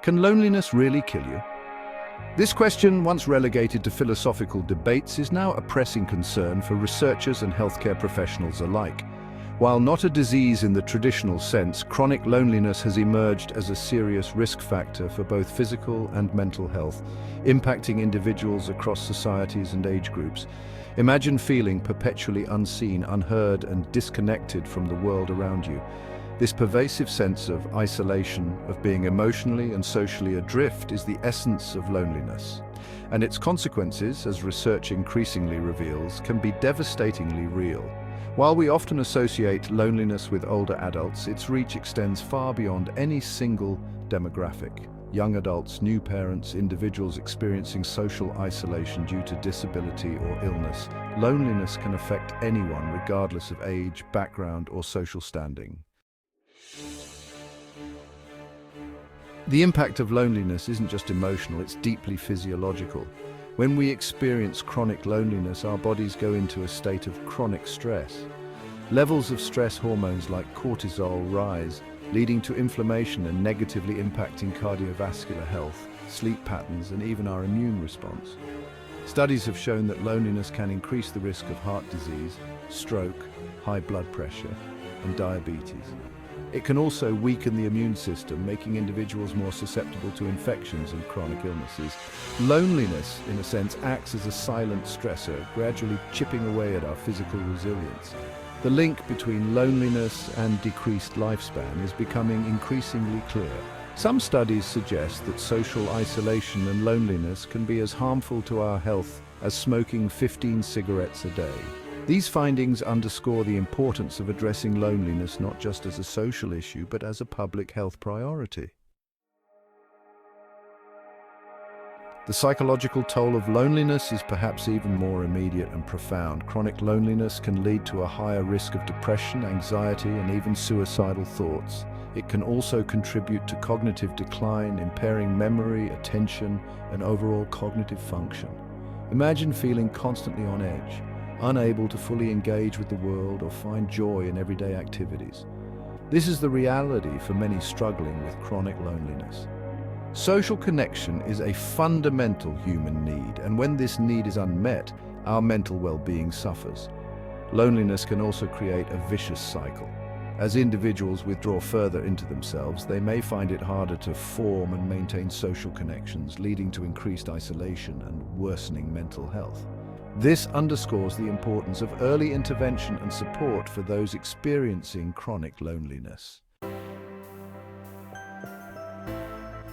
Can loneliness really kill you? This question, once relegated to philosophical debates, is now a pressing concern for researchers and healthcare professionals alike. While not a disease in the traditional sense, chronic loneliness has emerged as a serious risk factor for both physical and mental health, impacting individuals across societies and age groups. Imagine feeling perpetually unseen, unheard, and disconnected from the world around you. This pervasive sense of isolation, of being emotionally and socially adrift, is the essence of loneliness. And its consequences, as research increasingly reveals, can be devastatingly real. While we often associate loneliness with older adults, its reach extends far beyond any single demographic. Young adults, new parents, individuals experiencing social isolation due to disability or illness. Loneliness can affect anyone regardless of age, background, or social standing. The impact of loneliness isn't just emotional, it's deeply physiological. When we experience chronic loneliness, our bodies go into a state of chronic stress. Levels of stress hormones like cortisol rise, leading to inflammation and negatively impacting cardiovascular health, sleep patterns, and even our immune response. Studies have shown that loneliness can increase the risk of heart disease, stroke, high blood pressure, and diabetes. It can also weaken the immune system, making individuals more susceptible to infections and chronic illnesses. Loneliness, in a sense, acts as a silent stressor, gradually chipping away at our physical resilience. The link between loneliness and decreased lifespan is becoming increasingly clear. Some studies suggest that social isolation and loneliness can be as harmful to our health as smoking 15 cigarettes a day. These findings underscore the importance of addressing loneliness not just as a social issue, but as a public health priority. The psychological toll of loneliness is perhaps even more immediate and profound. Chronic loneliness can lead to a higher risk of depression, anxiety, and even suicidal thoughts. It can also contribute to cognitive decline, impairing memory, attention, and overall cognitive function. Imagine feeling constantly on edge, unable to fully engage with the world or find joy in everyday activities. This is the reality for many struggling with chronic loneliness. Social connection is a fundamental human need, and when this need is unmet, our mental well-being suffers. Loneliness can also create a vicious cycle. As individuals withdraw further into themselves, they may find it harder to form and maintain social connections, leading to increased isolation and worsening mental health. This underscores the importance of early intervention and support for those experiencing chronic loneliness.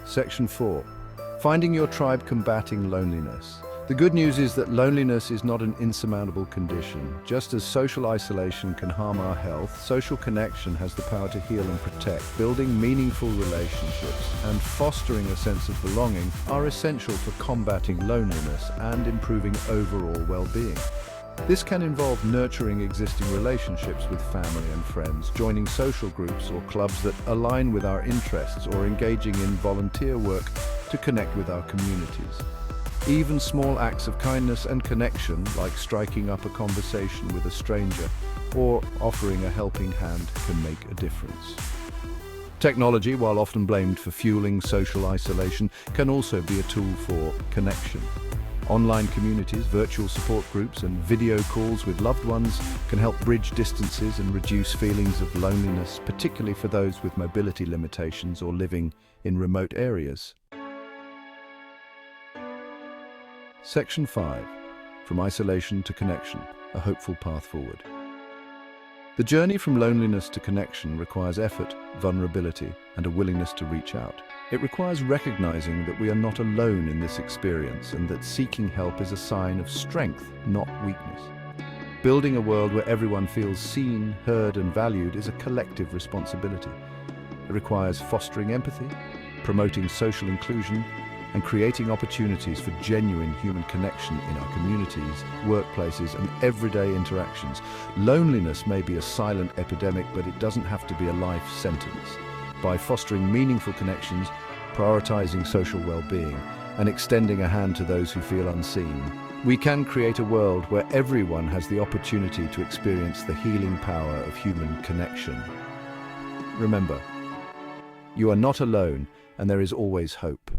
Section 4. Finding your tribe combating loneliness. The good news is that loneliness is not an insurmountable condition. Just as social isolation can harm our health, social connection has the power to heal and protect. Building meaningful relationships and fostering a sense of belonging are essential for combating loneliness and improving overall well-being. This can involve nurturing existing relationships with family and friends, joining social groups or clubs that align with our interests, or engaging in volunteer work to connect with our communities. Even small acts of kindness and connection, like striking up a conversation with a stranger or offering a helping hand, can make a difference. Technology, while often blamed for fueling social isolation, can also be a tool for connection. Online communities, virtual support groups, and video calls with loved ones can help bridge distances and reduce feelings of loneliness, particularly for those with mobility limitations or living in remote areas. Section 5. From Isolation to Connection, a hopeful path forward. The journey from loneliness to connection requires effort, vulnerability, and a willingness to reach out. It requires recognizing that we are not alone in this experience and that seeking help is a sign of strength, not weakness. Building a world where everyone feels seen, heard, and valued is a collective responsibility. It requires fostering empathy, promoting social inclusion, and creating opportunities for genuine human connection in our communities, workplaces, and everyday interactions. Loneliness may be a silent epidemic, but it doesn't have to be a life sentence. By fostering meaningful connections, prioritizing social well-being, and extending a hand to those who feel unseen, we can create a world where everyone has the opportunity to experience the healing power of human connection. Remember, You are not alone, and there is always hope.